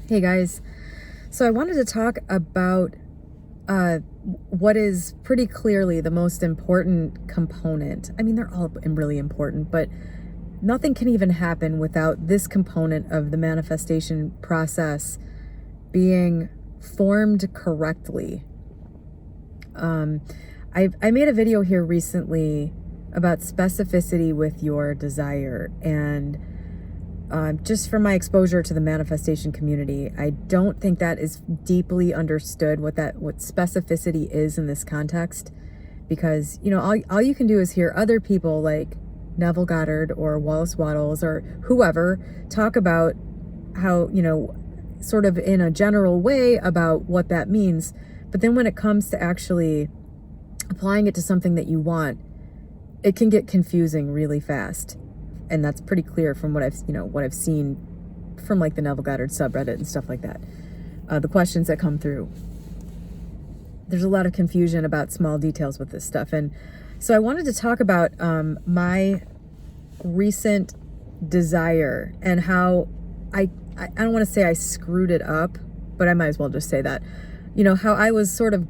Hey guys, so I wanted to talk about what is pretty clearly the most important component. I mean, they're all really important, but nothing can even happen without this component of the manifestation process being formed correctly. I made a video here recently about specificity with your desire, and just from my exposure to the manifestation community, I don't think that is deeply understood what specificity is in this context, because all you can do is hear other people like Neville Goddard or Wallace Waddles or whoever talk about how, sort of in a general way about what that means, but then when it comes to actually applying it to something that you want, it can get confusing really fast. And that's pretty clear from what I've seen from like the Neville Goddard subreddit and stuff like that. The questions that come through. There's a lot of confusion about small details with this stuff. And so I wanted to talk about my recent desire and how I don't want to say I screwed it up, but I might as well just say that. How I was sort of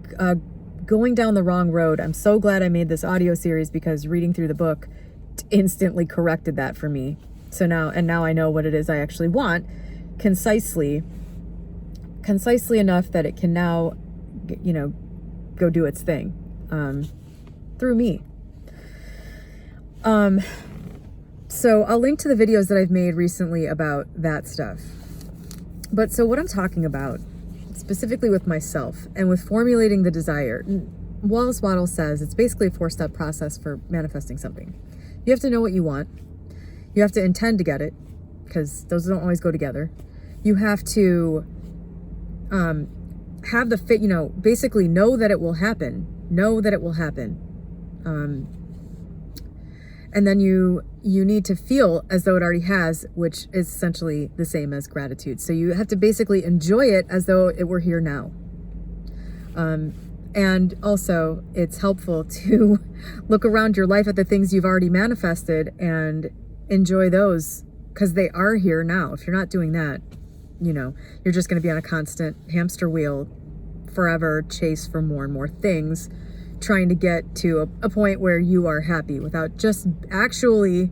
going down the wrong road. I'm so glad I made this audio series, because reading through the book instantly corrected that for me. So now I know what it is I actually want concisely enough that it can now, go do its thing through me. So I'll link to the videos that I've made recently about that stuff. But so what I'm talking about specifically with myself and with formulating the desire, Wallace Waddles says it's basically a 4-step process for manifesting something. You have to know what you want. You have to intend to get it, because those don't always go together. You have to have the fit, basically know that it will happen. Know that it will happen. And then you need to feel as though it already has, which is essentially the same as gratitude. So you have to basically enjoy it as though it were here now. And also, it's helpful to look around your life at the things you've already manifested and enjoy those, because they are here now. If you're not doing that, you're just going to be on a constant hamster wheel forever, chase for more and more things, trying to get to a point where you are happy without just actually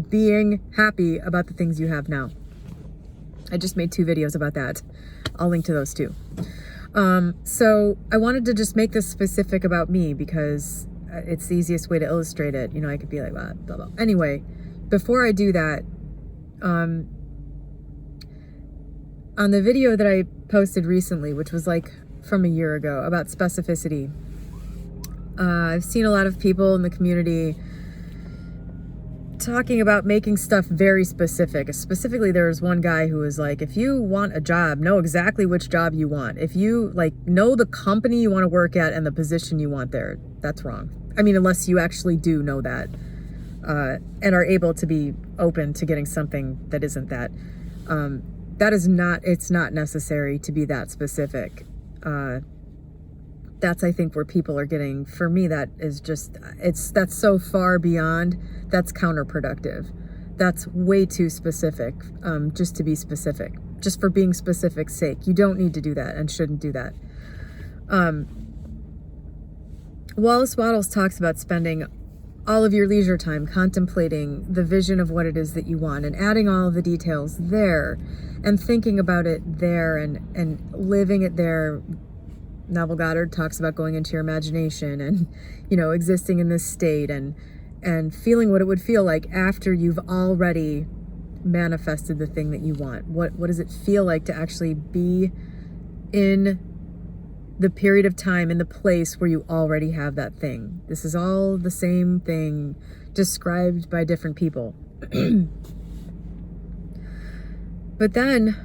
being happy about the things you have now. I just made 2 videos about that. I'll link to those too. So I wanted to just make this specific about me, because it's the easiest way to illustrate it. I could be like, blah, blah, blah. Anyway, before I do that, on the video that I posted recently, which was like from a year ago, about specificity, I've seen a lot of people in the community talking about making stuff very specific. Specifically, there was one guy who was like, if you want a job, know exactly which job you want. If you know the company you want to work at and the position you want there, that's wrong. I mean, unless you actually do know that, and are able to be open to getting something that isn't that. It's not necessary to be that specific. That's, I think, where people are getting, for me, that's so far beyond, that's counterproductive. That's way too specific, just to be specific, just for being specific's sake. You don't need to do that and shouldn't do that. Wallace Waddles talks about spending all of your leisure time contemplating the vision of what it is that you want, and adding all of the details there, and thinking about it there, and living it there. Neville Goddard talks about going into your imagination and, existing in this state and feeling what it would feel like after you've already manifested the thing that you want. What does it feel like to actually be in the period of time, in the place where you already have that thing? This is all the same thing described by different people. But then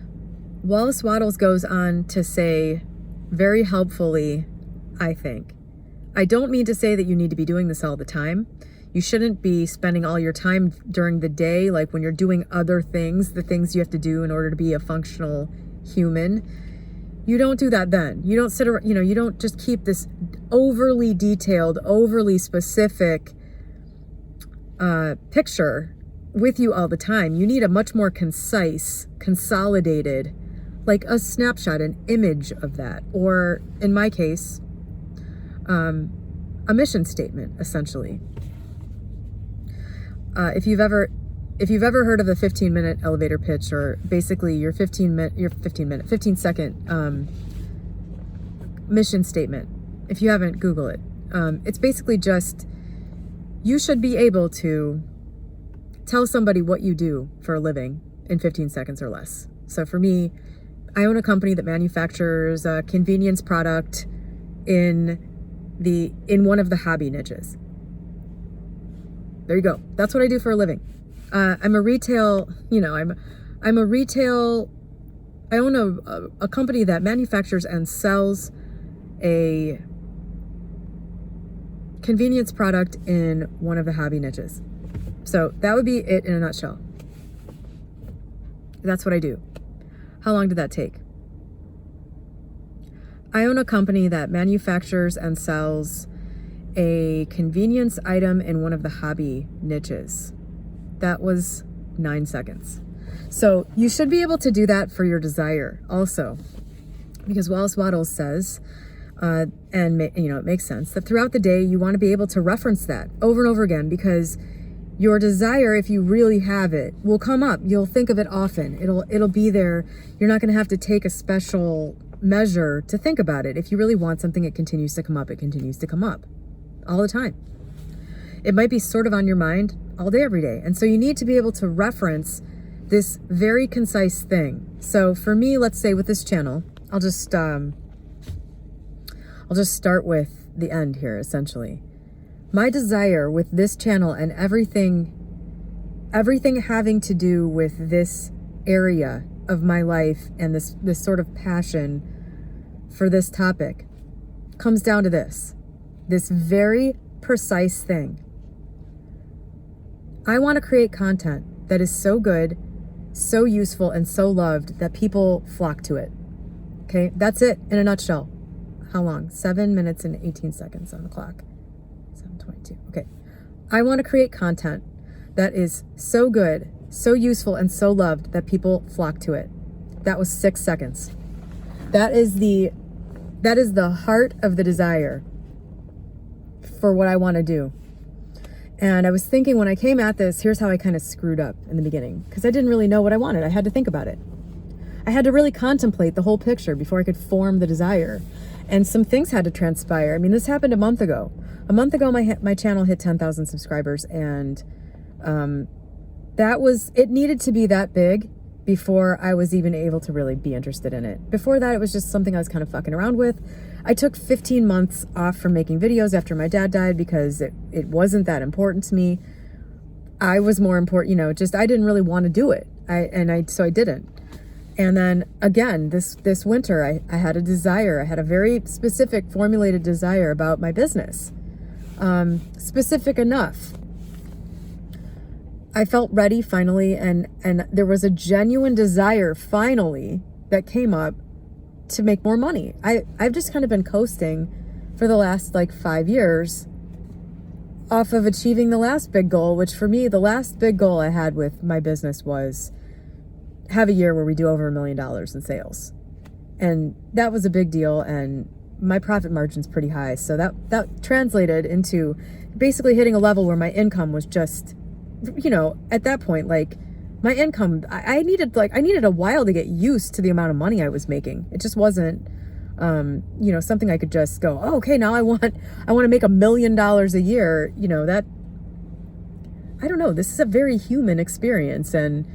Wallace Waddles goes on to say, very helpfully, I think, I don't mean to say that you need to be doing this all the time. You shouldn't be spending all your time during the day, like when you're doing other things, the things you have to do in order to be a functional human. You don't do that then. You don't sit around, you don't just keep this overly detailed, overly specific picture with you all the time. You need a much more concise, consolidated like a snapshot, an image of that, or in my case, a mission statement, essentially. If you've ever heard of the 15-minute elevator pitch, or basically your 15-second mission statement, if you haven't, Google it. It's basically just, you should be able to tell somebody what you do for a living in 15 seconds or less. So for me, I own a company that manufactures a convenience product in one of the hobby niches. There you go. That's what I do for a living. I'm a retail, I own a company that manufactures and sells a convenience product in one of the hobby niches. So that would be it in a nutshell. That's what I do. How long did that take? I own a company that manufactures and sells a convenience item in one of the hobby niches. That was 9 seconds. So you should be able to do that for your desire also, because Wallace says, it makes sense, that throughout the day you want to be able to reference that over and over again, because your desire, if you really have it, will come up. You'll think of it often. It'll be there. You're not going to have to take a special measure to think about it. If you really want something, it continues to come up. It continues to come up all the time. It might be sort of on your mind all day, every day. And so you need to be able to reference this very concise thing. So for me, let's say with this channel, I'll just start with the end here, essentially. My desire with this channel and everything having to do with this area of my life and this sort of passion for this topic comes down to this very precise thing. I want to create content that is so good, so useful, and so loved that people flock to it. Okay, that's it in a nutshell. How long? 7 minutes and 18 seconds on the clock. 7:22. Okay. I want to create content that is so good, so useful, and so loved that people flock to it. That was 6 seconds. That is the heart of the desire for what I want to do. And I was thinking when I came at this, here's how I kind of screwed up in the beginning, because I didn't really know what I wanted. I had to think about it. I had to really contemplate the whole picture before I could form the desire. And some things had to transpire. I mean, this happened a month ago. A month ago, my channel hit 10,000 subscribers, and it needed to be that big before I was even able to really be interested in it. Before that, it was just something I was kind of fucking around with. I took 15 months off from making videos after my dad died because it wasn't that important to me. I was more important, I didn't really want to do it. So I didn't. And then again, this winter, I had a desire. I had a very specific formulated desire about my business. Specific enough. I felt ready finally, and there was a genuine desire finally that came up to make more money. I've just kind of been coasting for the last 5 years off of achieving the last big goal, which for me, the last big goal I had with my business was have a year where we do over $1 million in sales. And that was a big deal, and my profit margin's pretty high. So that translated into basically hitting a level where my income was just, at that point, my income, I needed a while to get used to the amount of money I was making. It just wasn't, something I could just go, oh, okay, now I want to make $1 million a year. That, I don't know, this is a very human experience, and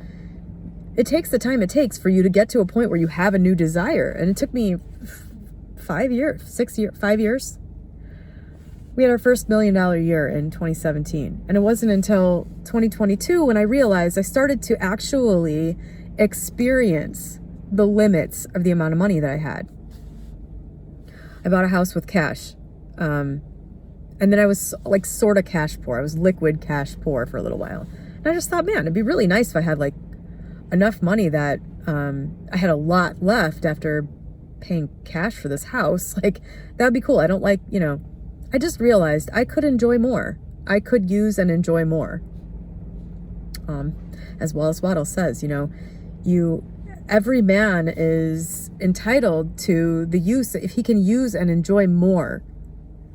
it takes the time it takes for you to get to a point where you have a new desire. And it took me 5 years. We had our first $1 million year in 2017. And it wasn't until 2022 when I realized I started to actually experience the limits of the amount of money that I had. I bought a house with cash. And then I was sort of cash poor. I was liquid cash poor for a little while. And I just thought, man, it'd be really nice if I had enough money that I had a lot left after paying cash for this house. That'd be cool. I don't I just realized I could enjoy more. I could use and enjoy more. As Wallace says, you every man is entitled to the use. If he can use and enjoy more,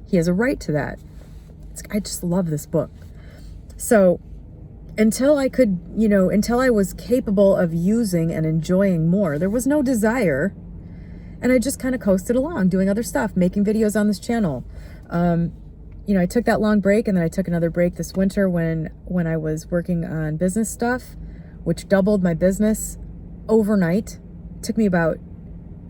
he has a right to that. I just love this book. So until I could, until I was capable of using and enjoying more, there was no desire. And I just kind of coasted along, doing other stuff, making videos on this channel. I took that long break, and then I took another break this winter when I was working on business stuff, which doubled my business overnight. It took me about,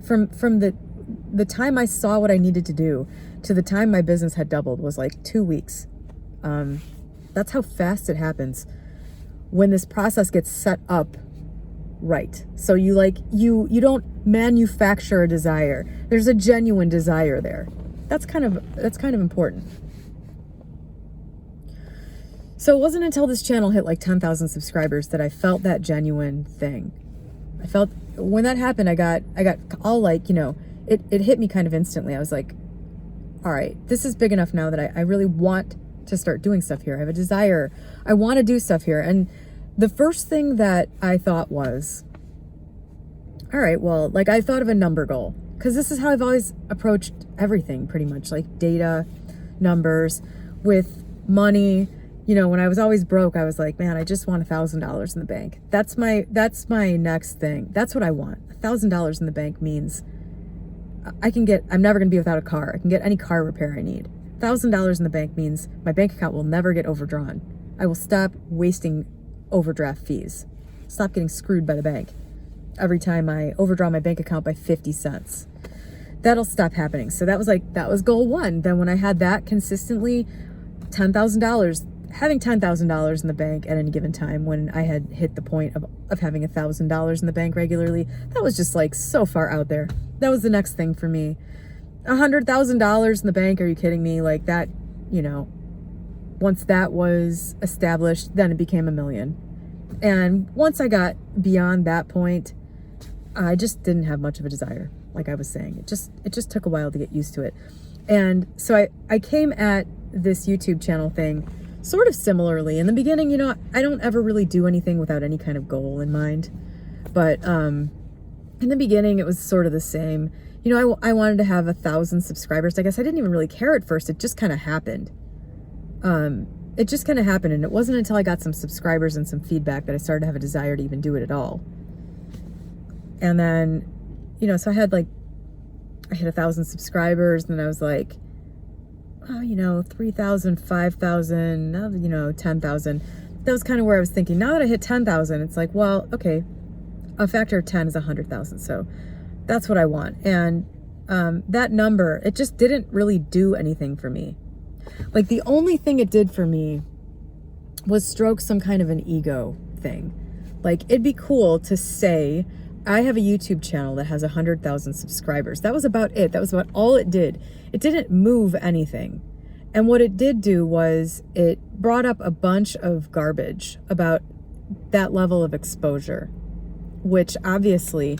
from the time I saw what I needed to do to the time my business had doubled was like 2 weeks. That's how fast it happens when this process gets set up right. So you don't manufacture a desire. There's a genuine desire there. That's kind of important. So it wasn't until this channel hit like 10,000 subscribers that I felt that genuine thing. I felt when that happened, I got all like, it hit me kind of instantly. I was like, all right, this is big enough now that I really want to start doing stuff here. I have a desire. I want to do stuff here. And the first thing that I thought was, all right, well, like I thought of a number goal, because this is how I've always approached everything, pretty much, like data, numbers, with money. When I was always broke, I was like, man, I just want $1,000 in the bank. That's my next thing. That's what I want. $1,000 in the bank means I'm never going to be without a car. I can get any car repair I need. $1,000 in the bank means my bank account will never get overdrawn. I will stop wasting overdraft fees. Stop getting screwed by the bank every time I overdraw my bank account by 50 cents. That'll stop happening. So that was goal one. Then when I had that consistently, having $10,000 in the bank at any given time, when I had hit the point of having $1,000 in the bank regularly, that was just like so far out there. That was the next thing for me. $100,000 in the bank, are you kidding me? Like that, once that was established, then it became $1 million. And once I got beyond that point, I just didn't have much of a desire. Like I was saying, it just took a while to get used to it. And so I came at this YouTube channel thing sort of similarly. In the beginning, I don't ever really do anything without any kind of goal in mind. But in the beginning, it was sort of the same. I wanted to have 1,000 subscribers. I guess I didn't even really care at first. It just kind of happened. It just kind of happened. And it wasn't until I got some subscribers and some feedback that I started to have a desire to even do it at all. And then, so I hit 1,000 subscribers, and then I was like, 3,000, 5,000, 10,000. That was kind of where I was thinking. Now that I hit 10,000, it's like, well, okay, a factor of 10 is 100,000. So that's what I want. And that number, it just didn't really do anything for me. Like the only thing it did for me was stroke some kind of an ego thing. Like it'd be cool to say, I have a YouTube channel that has 100,000 subscribers. That was about it. That was about all it did. It didn't move anything. And what it did do was it brought up a bunch of garbage about that level of exposure, which obviously,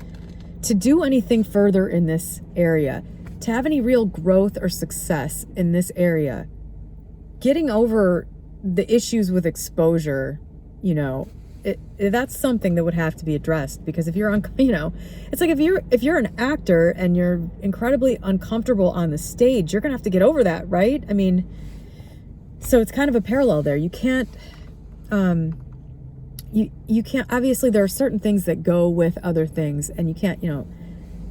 to do anything further in this area, to have any real growth or success in this area, getting over the issues with exposure, that's something that would have to be addressed. Because if you're it's like if you're an actor and you're incredibly uncomfortable on the stage, you're gonna have to get over that, right? I mean, so it's kind of a parallel there. You can't you can't, obviously there are certain things that go with other things, and you can't,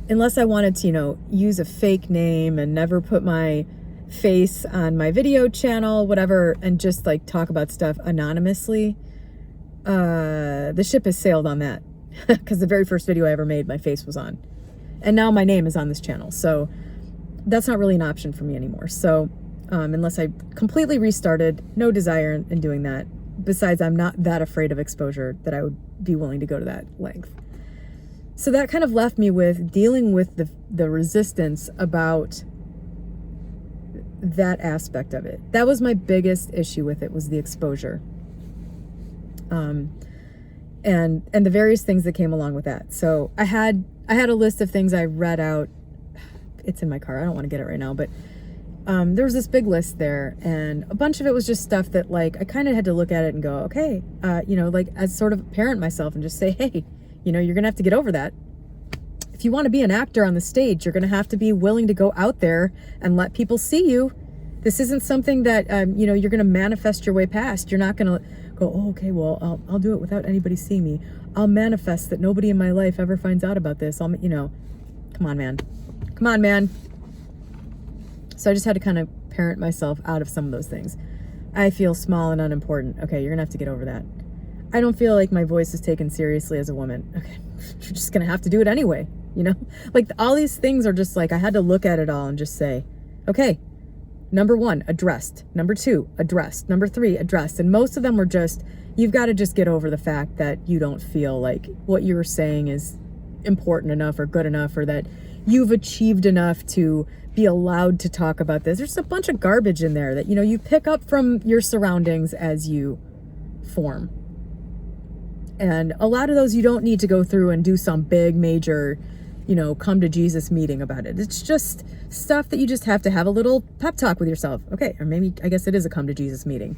unless I wanted to, use a fake name and never put my face on my video channel, whatever, and just like talk about stuff anonymously. The ship has sailed on that, because the very first video I ever made, my face was on, and now my name is on this channel. So that's not really an option for me anymore. So unless I completely restarted, no desire in doing that. Besides, I'm not that afraid of exposure that I would be willing to go to that length. So that kind of left me with dealing with the resistance about that aspect of it. That was my biggest issue with it, was the exposure. And the various things that came along with that. So I had a list of things I read out. It's in my car. I don't want to get it right now, but there was this big list there, and a bunch of it was just stuff that, like, I kind of had to look at it and go, okay, like, as sort of parent myself and just say, hey, You know, you're going to have to get over that. If you want to be an actor on the stage, you're going to have to be willing to go out there and let people see you. This isn't something that, you know, you're going to manifest your way past. You're not going to go, oh, okay, well, I'll do it without anybody seeing me. I'll manifest that nobody in my life ever finds out about this. You know, come on, man. Come on, man. So I just had to kind of parent myself out of some of those things. I feel small and unimportant. Okay, you're going to have to get over that. I don't feel like my voice is taken seriously as a woman. Okay, you're just going to have to do it anyway, you know? Like, all these things are just like, I had to look at it all and just say, okay, number 1, addressed. Number 2, addressed. Number 3, addressed. And most of them were just, you've got to just get over the fact that you don't feel like what you're saying is important enough or good enough, or that you've achieved enough to be allowed to talk about this. There's a bunch of garbage in there that, you know, you pick up from your surroundings as you form. And a lot of those you don't need to go through and do some big major, you know, come to Jesus meeting about it. It's just stuff that you just have to have a little pep talk with yourself. Okay, or maybe, I guess it is a come to Jesus meeting.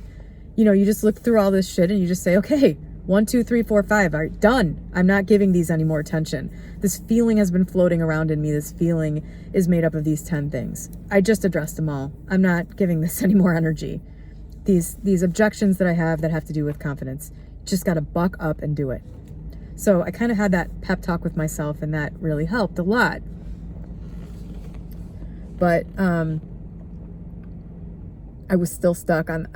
You know, you just look through all this shit and you just say, okay, 1, 2, 3, 4, 5, all right, done. I'm not giving these any more attention. This feeling has been floating around in me. This feeling is made up of these 10 things. I just addressed them all. I'm not giving this any more energy. These objections that I have that have to do with confidence, just got to buck up and do it. So I kind of had that pep talk with myself, and that really helped a lot. But I was still stuck on,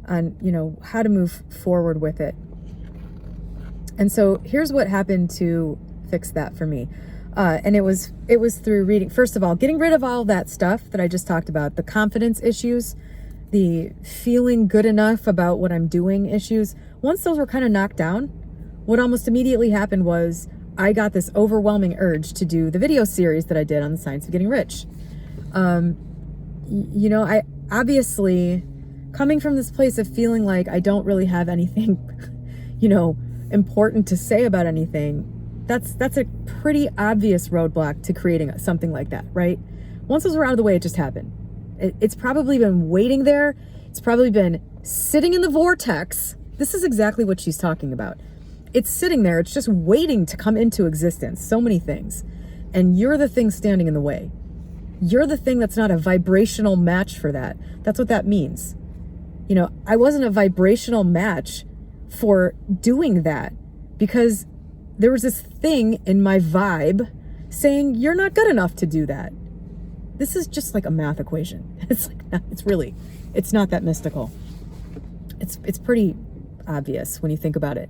on, you know, how to move forward with it. And so here's what happened to fix that for me. And it was through reading. First of all, getting rid of all that stuff that I just talked about, the confidence issues, the feeling good enough about what I'm doing issues. Once those were kind of knocked down, what almost immediately happened was I got this overwhelming urge to do the video series that I did on the science of getting rich. You know, I obviously, coming from this place of feeling like I don't really have anything, you know, important to say about anything, that's a pretty obvious roadblock to creating something like that, right? Once those were out of the way, it just happened. It's probably been waiting there. It's probably been sitting in the vortex. This is exactly what she's talking about. It's sitting there. It's just waiting to come into existence. So many things. And you're the thing standing in the way. You're the thing that's not a vibrational match for that. That's what that means. You know, I wasn't a vibrational match for doing that because there was this thing in my vibe saying, you're not good enough to do that. This is just like a math equation. It's not that mystical. It's pretty obvious when you think about it.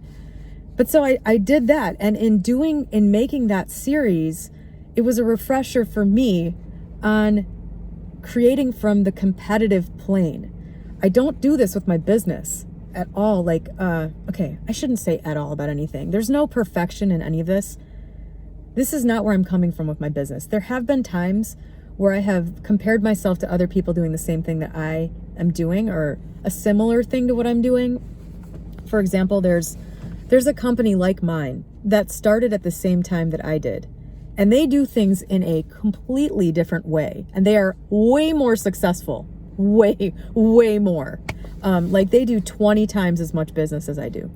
But so I did that. And in making that series, it was a refresher for me on creating from the competitive plane. I don't do this with my business at all. Like, okay, I shouldn't say at all about anything. There's no perfection in any of this. This is not where I'm coming from with my business. There have been times where I have compared myself to other people doing the same thing that I am doing, or a similar thing to what I'm doing. For example, there's a company like mine that started at the same time that I did, and they do things in a completely different way, and they are way more successful, way more. Like, they do 20 times as much business as I do.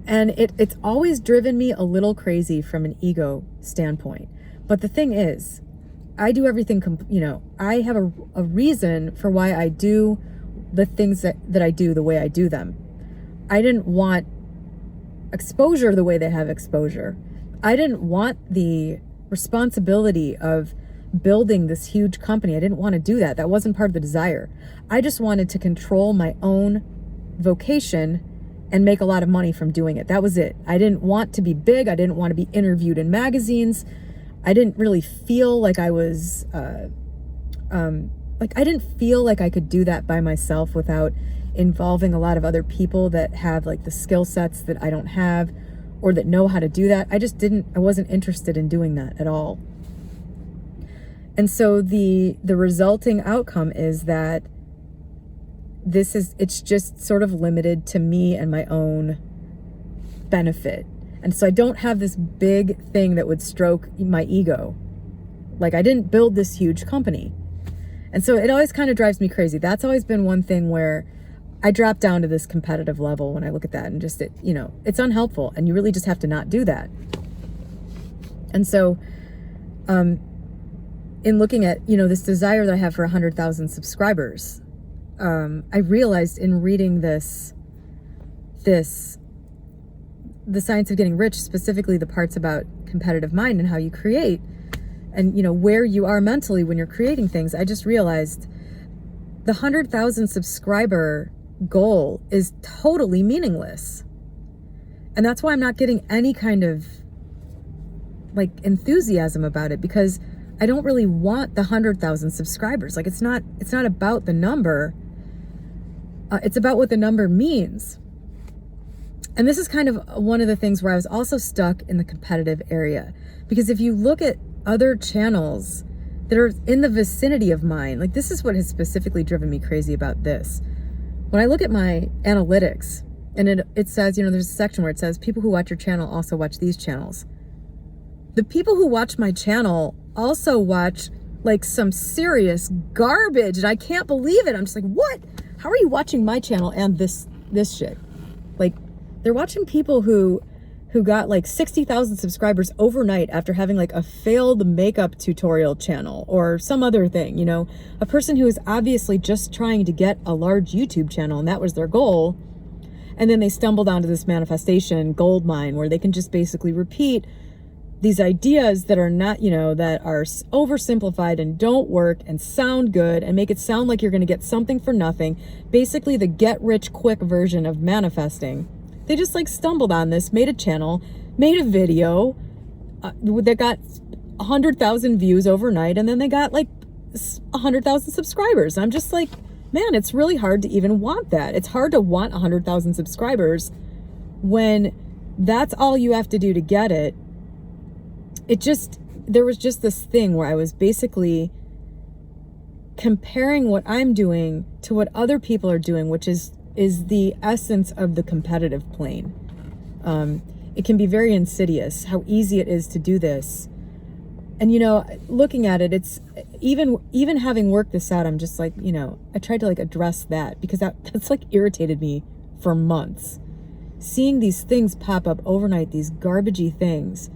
And it's always driven me a little crazy from an ego standpoint. But the thing is, I do everything, you know, I have a reason for why I do the things that I do the way I do them. I didn't want exposure the way they have exposure. I didn't want the responsibility of building this huge company. I didn't want to do that. That wasn't part of the desire. I just wanted to control my own vocation and make a lot of money from doing it. That was it. I didn't want to be big. I didn't want to be interviewed in magazines. I didn't really feel like I was, I didn't feel like I could do that by myself without involving a lot of other people that have like the skill sets that I don't have, or that know how to do that. I wasn't interested in doing that at all. And so the resulting outcome is that it's just sort of limited to me and my own benefit. And so I don't have this big thing that would stroke my ego. Like, I didn't build this huge company. And so it always kind of drives me crazy. That's always been one thing where I drop down to this competitive level when I look at that, and just, it's unhelpful, and you really just have to not do that. And so, in looking at, this desire that I have for 100,000 subscribers, I realized in reading the Science of Getting Rich, specifically the parts about competitive mind and how you create, and, where you are mentally when you're creating things, I just realized the 100,000 subscriber goal is totally meaningless. And that's why I'm not getting any kind of enthusiasm about it, because I don't really want the 100,000 subscribers. It's not about the number. It's about what the number means. And this is kind of one of the things where I was also stuck in the competitive area, because if you look at other channels that are in the vicinity of mine, this is what has specifically driven me crazy about this. When I look at my analytics, and it says, there's a section where it says people who watch your channel also watch these channels. The people who watch my channel also watch some serious garbage, and I can't believe it. I'm just what? How are you watching my channel and this shit? They're watching people who got 60,000 subscribers overnight after having a failed makeup tutorial channel or some other thing, a person who is obviously just trying to get a large YouTube channel, and that was their goal. And then they stumbled onto this manifestation gold mine where they can just basically repeat these ideas that are not, that are oversimplified and don't work and sound good and make it sound like you're going to get something for nothing. Basically the get rich quick version of manifesting. They just stumbled on this, made a channel, made a video that got 100,000 views overnight, and then they got 100,000 subscribers. I'm just man, it's really hard to even want that. It's hard to want 100,000 subscribers when that's all you have to do to get it. There was just this thing where I was basically comparing what I'm doing to what other people are doing, which is the essence of the competitive plane. It can be very insidious how easy it is to do this. And, looking at it, it's even having worked this out, I'm just I tried to address that, because that's irritated me for months. Seeing these things pop up overnight, these garbagey things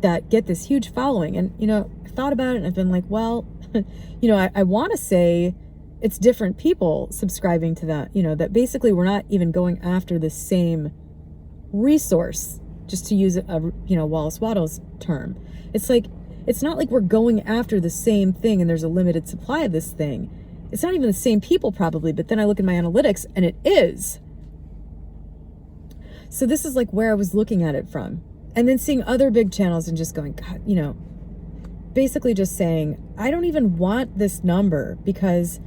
that get this huge following. And, I thought about it and I've been well, I want to say it's different people subscribing to that, that basically we're not even going after the same resource, just to use Wallace Waddle's term. It's not like we're going after the same thing and there's a limited supply of this thing. It's not even the same people probably, but then I look at my analytics and it is. So this is where I was looking at it from. And then seeing other big channels and just going, God, basically just saying, I don't even want this number, because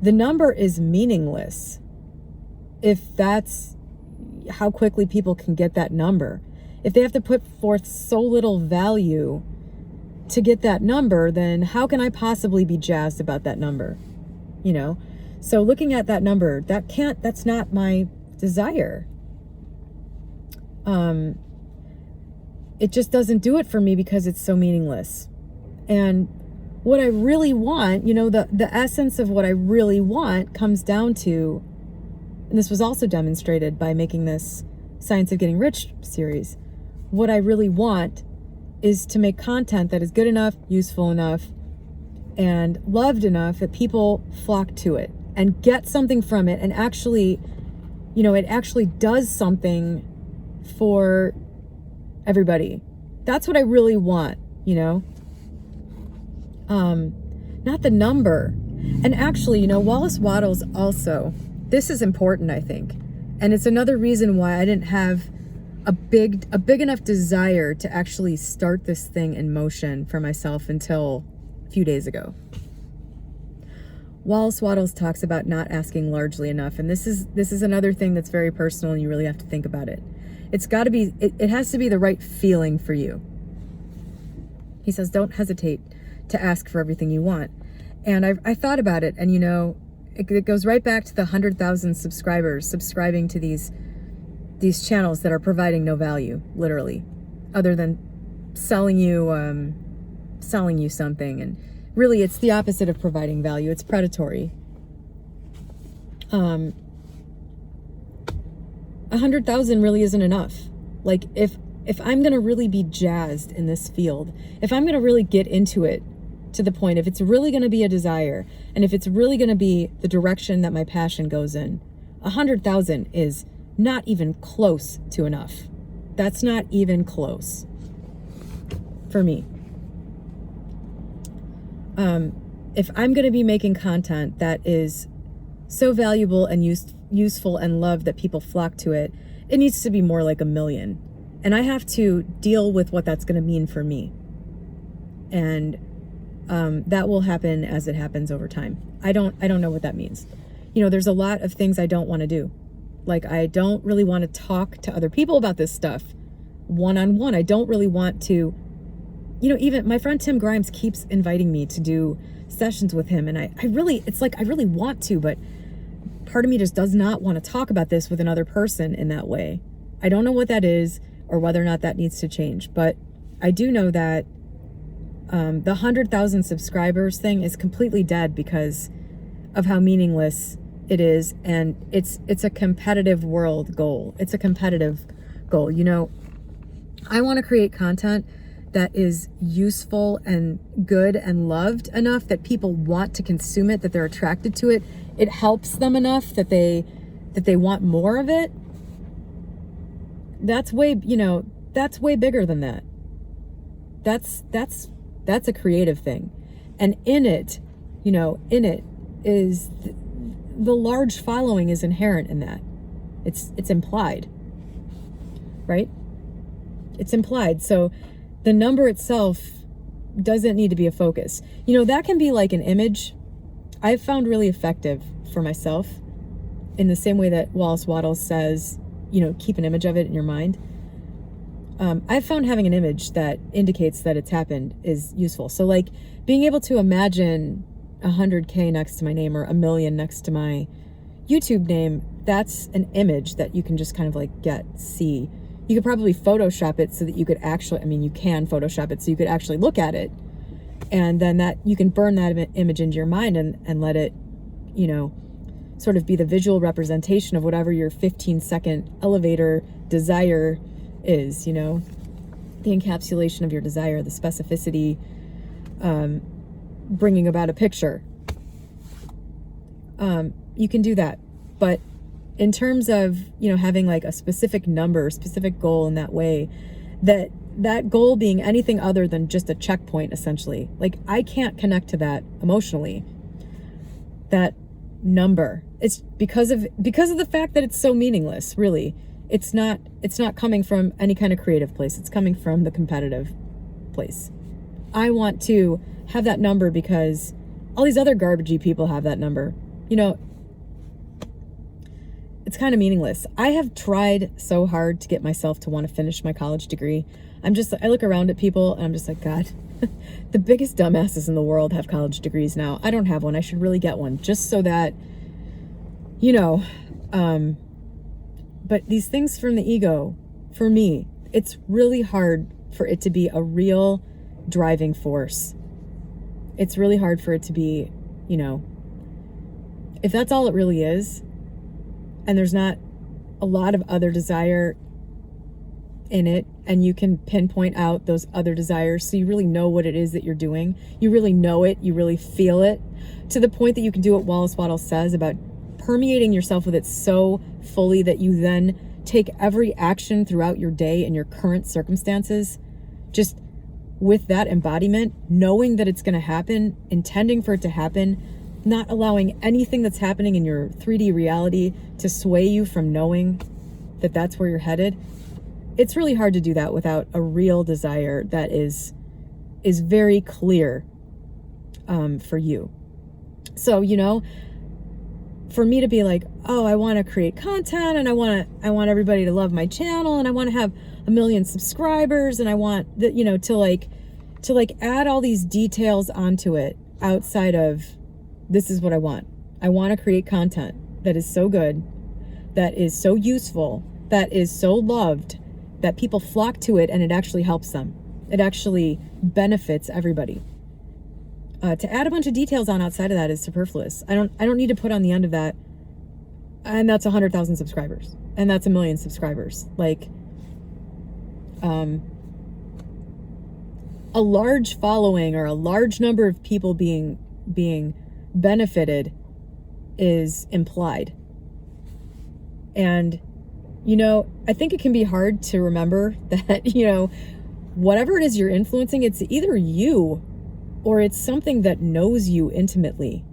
the number is meaningless if that's how quickly people can get that number. If they have to put forth so little value to get that number, then how can I possibly be jazzed about that number? So looking at that number, that's not my desire. It just doesn't do it for me because it's so meaningless. And what I really want, the essence of what I really want comes down to, and this was also demonstrated by making this Science of Getting Rich series, what I really want is to make content that is good enough, useful enough, and loved enough that people flock to it and get something from it, and actually, it actually does something for everybody. That's what I really want, not the number. And actually, Wallace Waddle's also, this is important, I think. And it's another reason why I didn't have a big enough desire to actually start this thing in motion for myself until a few days ago. Wallace Waddles talks about not asking largely enough. And this is another thing that's very personal, and you really have to think about it. It's got to be, it has to be the right feeling for you. He says, don't hesitate to ask for everything you want. And I thought about it, and it goes right back to the 100,000 subscribers subscribing to these channels that are providing no value, literally, other than selling you something. And really, it's the opposite of providing value. It's predatory. 100,000 really isn't enough. Like if I'm going to really be jazzed in this field, if I'm going to really get into it to the point, if it's really going to be a desire, and if it's really going to be the direction that my passion goes in, 100,000 is not even close to enough. That's not even close for me. If I'm going to be making content that is so valuable and useful and loved that people flock to it, it needs to be more like 1 million. And I have to deal with what that's going to mean for me. And that will happen as it happens over time. I don't know what that means. You know, there's a lot of things I don't want to do. Like, I don't really want to talk to other people about this stuff one-on-one. I don't really want to, you know, even my friend Tim Grimes keeps inviting me to do sessions with him. And I really want to, but part of me just does not want to talk about this with another person in that way. I don't know what that is or whether or not that needs to change, but I do know that the 100,000 subscribers thing is completely dead because of how meaningless it is. And it's a competitive world goal. It's a competitive goal. You know, I want to create content that is useful and good and loved enough that people want to consume it, that they're attracted to it. It helps them enough that they want more of it. That's way bigger than that. That's a creative thing. And in it is the large following is inherent in that. It's implied, right? It's implied. So the number itself doesn't need to be a focus. You know, that can be like an image. I've found really effective for myself in the same way that Wallace says, you know, keep an image of it in your mind. I've found having an image that indicates that it's happened is useful. So like being able to imagine 100K next to my name or 1 million next to my YouTube name, that's an image that you can just kind of like see. You could probably Photoshop it so that you could actually, you can Photoshop it so you could actually look at it. And then that you can burn that image into your mind and let it, you know, sort of be the visual representation of whatever your 15-second elevator desire is, you know, the encapsulation of your desire, the specificity, bringing about a picture. You can do that. But in terms of, you know, having like a specific number, specific goal in that way, that goal being anything other than just a checkpoint, essentially. Like, I can't connect to that emotionally. That number. It's because of the fact that it's so meaningless, really. It's not coming from any kind of creative place. It's coming from the competitive place. I want to have that number because all these other garbagey people have that number. You know, it's kind of meaningless. I have tried so hard to get myself to want to finish my college degree. I look around at people and I'm just like, God, the biggest dumbasses in the world have college degrees now. I don't have one. I should really get one just so that, you know, but these things from the ego, for me, it's really hard for it to be a real driving force. It's really hard for it to be, you know, if that's all it really is, and there's not a lot of other desire in it, and you can pinpoint out those other desires so you really know what it is that you're doing. You really know it. You really feel it to the point that you can do what Wallace says about permeating yourself with it so fully that you then take every action throughout your day and your current circumstances just with that embodiment, knowing that it's going to happen, intending for it to happen, not allowing anything that's happening in your 3D reality to sway you from knowing that that's where you're headed. It's really hard to do that without a real desire that is very clear for you. So, you know, for me to be like, oh, I want to create content and I want everybody to love my channel and I want to have 1 million subscribers and I want that, you know, to like add all these details onto it outside of this is what I want. I want to create content that is so good, that is so useful, that is so loved, that people flock to it and it actually helps them. It actually benefits everybody. To add a bunch of details on outside of that is superfluous. I don't need to put on the end of that And that's 100,000 subscribers. And that's 1 million subscribers. Like, a large following or a large number of people being benefited is implied. And, you know, I think it can be hard to remember that, you know, whatever it is you're influencing, it's either you or it's something that knows you intimately.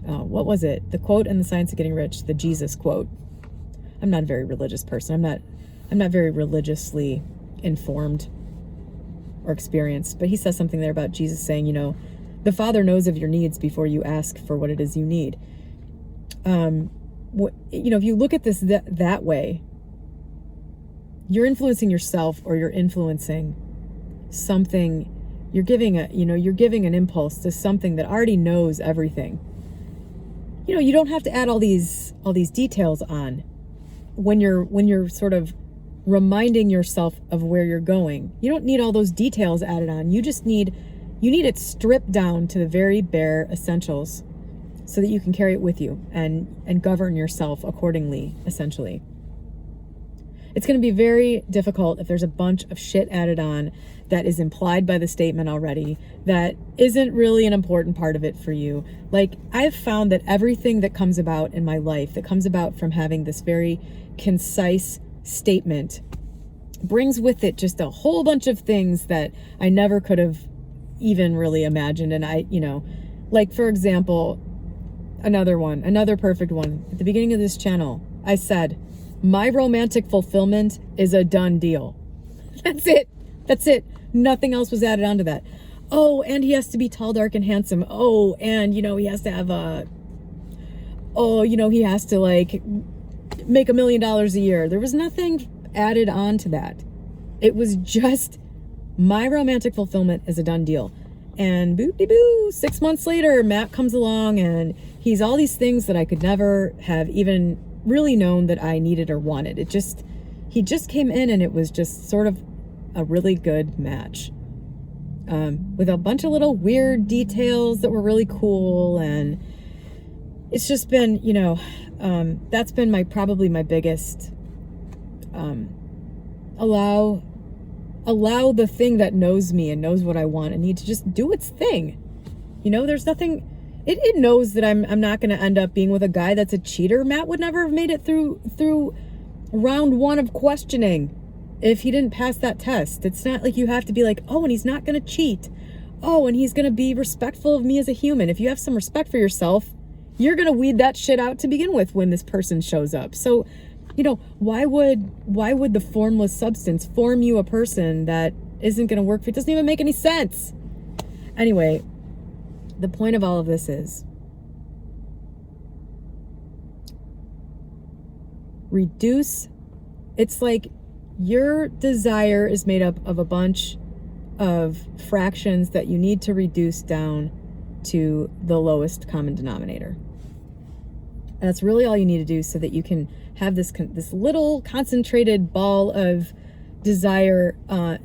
What was it? The quote in The Science of Getting Rich, the Jesus quote. I'm not a very religious person. I'm not very religiously informed or experienced, but he says something there about Jesus saying, you know, the Father knows of your needs before you ask for what it is you need. You know, if you look at this that way, you're influencing yourself, or you're influencing something. You're giving an impulse to something that already knows everything. You know, you don't have to add all these details on when you're sort of reminding yourself of where you're going. You don't need all those details added on. You need it stripped down to the very bare essentials so that you can carry it with you and govern yourself accordingly, essentially. It's going to be very difficult if there's a bunch of shit added on that is implied by the statement already that isn't really an important part of it for you. Like, I've found that everything that comes about in my life, that comes about from having this very concise statement, brings with it just a whole bunch of things that I never could have even really imagined. And I, you know, like, for example, another perfect one. At the beginning of this channel, I said, my romantic fulfillment is a done deal. That's it. Nothing else was added onto that. Oh, and he has to be tall, dark, and handsome. Oh, and, you know, he has to have he has to, like, make $1 million a year. There was nothing added on to that. It was just, my romantic fulfillment is a done deal. And boop-de-boo, 6 months later, Matt comes along and he's all these things that I could never have even really known that I needed or wanted. He just came in, and it was just sort of a really good match. With a bunch of little weird details that were really cool. And it's just been, you know, that's been probably my biggest, allow the thing that knows me and knows what I want and need to just do its thing. You know, there's nothing, it knows that I'm not going to end up being with a guy that's a cheater. Matt would never have made it through round 1 of questioning if he didn't pass that test. It's not like you have to be like, oh, and he's not going to cheat. Oh, and he's going to be respectful of me as a human. If you have some respect for yourself, you're going to weed that shit out to begin with when this person shows up. So, you know, why would the formless substance form you a person that isn't going to work for you? It doesn't even make any sense. Anyway, the point of all of this is reduce. It's like your desire is made up of a bunch of fractions that you need to reduce down to the lowest common denominator. And that's really all you need to do so that you can have this little concentrated ball of desire,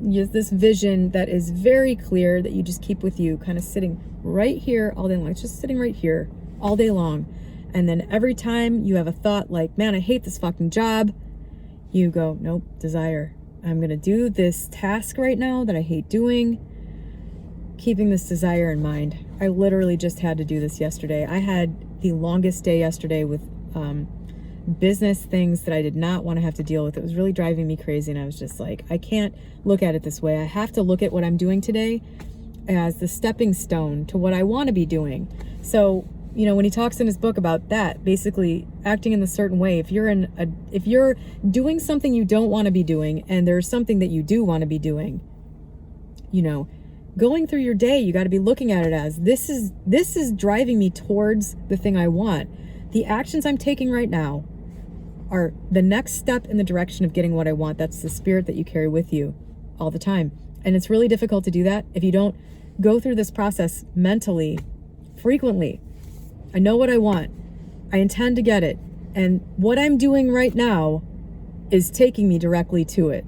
this vision that is very clear, that you just keep with you, kind of sitting right here all day long. It's just sitting right here all day long. And then every time you have a thought like, man, I hate this fucking job, you go, nope, desire. I'm going to do this task right now that I hate doing, keeping this desire in mind. I literally just had to do this yesterday. I had the longest day yesterday with business things that I did not want to have to deal with. It was really driving me crazy, and I was just like, I can't look at it this way. I have to look at what I'm doing today as the stepping stone to what I want to be doing. So, you know, when he talks in his book about that, basically acting in a certain way, if you're doing something you don't want to be doing and there's something that you do want to be doing, you know, going through your day, you got to be looking at it as this is driving me towards the thing I want. The actions I'm taking right now are the next step in the direction of getting what I want. That's the spirit that you carry with you all the time. And it's really difficult to do that if you don't go through this process mentally, frequently. I know what I want. I intend to get it. And what I'm doing right now is taking me directly to it.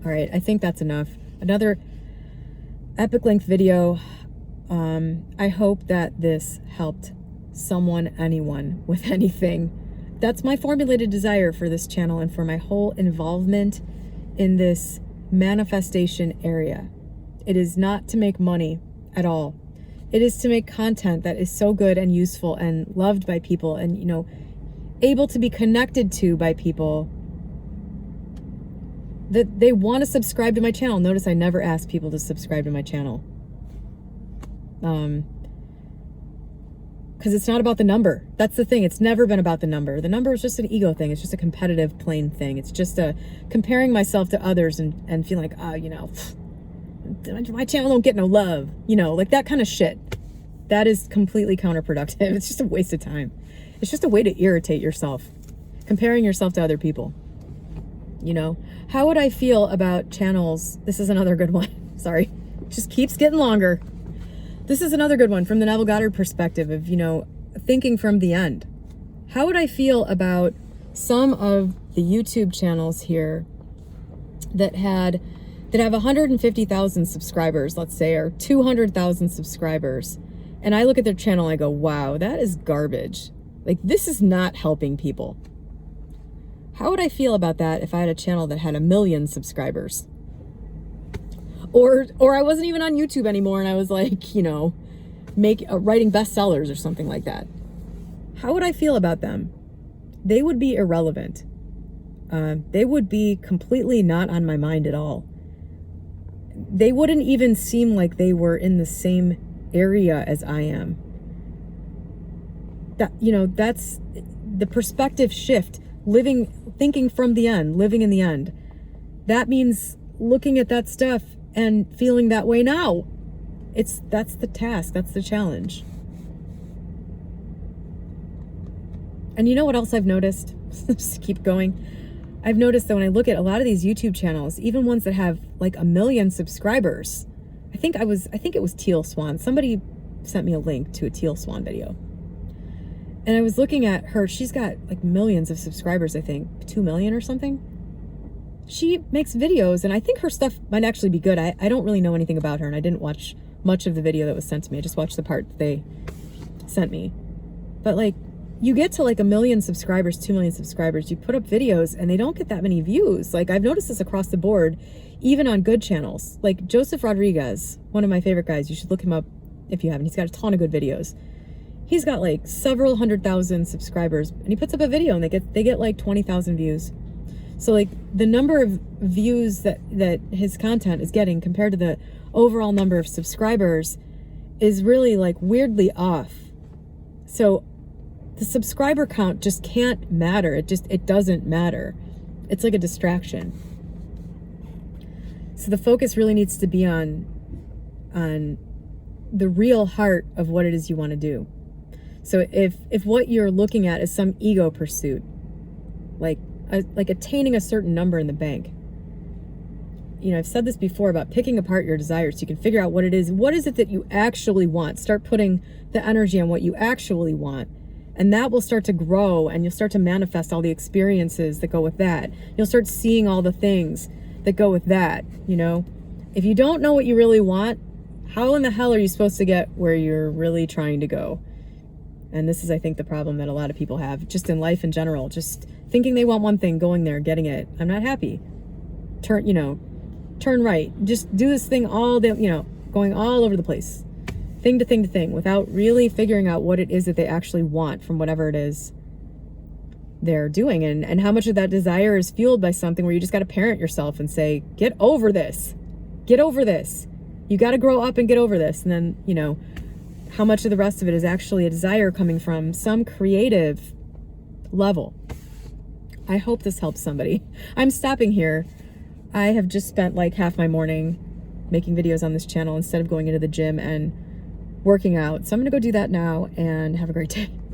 All right, I think that's enough. Another epic length video. I hope that this helped someone, anyone with anything. that's my formulated desire for this channel and for my whole involvement in this manifestation area. It is not to make money at all. It is to make content that is so good and useful and loved by people and, you know, able to be connected to by people that they want to subscribe to my channel. Notice I never ask people to subscribe to my channel. Because it's not about the number. That's the thing. It's never been about the number. The number is just an ego thing. It's just a competitive, plain thing. It's just a comparing myself to others and feeling like, you know, my channel don't get no love. You know, like that kind of shit. That is completely counterproductive. It's just a waste of time. It's just a way to irritate yourself. Comparing yourself to other people. You know, how would I feel about channels? This is another good one. Sorry. It just keeps getting longer. This is another good one from the Neville Goddard perspective of, you know, thinking from the end. How would I feel about some of the YouTube channels here that have 150,000 subscribers, let's say, or 200,000 subscribers, and I look at their channel and I go, wow, that is garbage. Like, this is not helping people. How would I feel about that if I had a channel that had 1 million subscribers? Or I wasn't even on YouTube anymore and I was like, you know, writing bestsellers or something like that. How would I feel about them? They would be irrelevant. They would be completely not on my mind at all. They wouldn't even seem like they were in the same area as I am. That, you know, that's the perspective shift. Thinking from the end, living in the end. That means looking at that stuff and feeling that way now. That's the task, that's the challenge. And you know what else I've noticed? Just keep going. I've noticed that when I look at a lot of these YouTube channels, even ones that have like 1 million subscribers, I think it was Teal Swan. Somebody sent me a link to a Teal Swan video. And I was looking at her. She's got like millions of subscribers, I think 2 million or something. She makes videos and I think her stuff might actually be good. I don't really know anything about her and I didn't watch much of the video that was sent to me. I just watched the part that they sent me. But like, you get to like 1 million subscribers, 2 million subscribers, you put up videos and they don't get that many views. Like, I've noticed this across the board, even on good channels. Like Joseph Rodriguez, one of my favorite guys. You should look him up if you haven't. He's got a ton of good videos. He's got like several 100,000 subscribers and he puts up a video and they get like 20,000 views. So like the number of views that his content is getting compared to the overall number of subscribers is really like weirdly off. So the subscriber count just can't matter. It doesn't matter. It's like a distraction. So the focus really needs to be on the real heart of what it is you want to do. So if what you're looking at is some ego pursuit, like attaining a certain number in the bank. You know, I've said this before about picking apart your desires so you can figure out what it is. What is it that you actually want? Start putting the energy on what you actually want. And that will start to grow and you'll start to manifest all the experiences that go with that. You'll start seeing all the things that go with that, you know? If you don't know what you really want, how in the hell are you supposed to get where you're really trying to go? And this is, I think, the problem that a lot of people have, just in life in general, just thinking they want one thing, going there, getting it. I'm not happy. Turn right. Just do this thing all day, going all over the place. Thing to thing to thing, without really figuring out what it is that they actually want from whatever it is they're doing. And how much of that desire is fueled by something where you just got to parent yourself and say, get over this. Get over this. You got to grow up and get over this. And then, how much of the rest of it is actually a desire coming from some creative level. I hope this helps somebody. I'm stopping here. I have just spent like half my morning making videos on this channel instead of going into the gym and working out. So I'm going to go do that now and have a great day.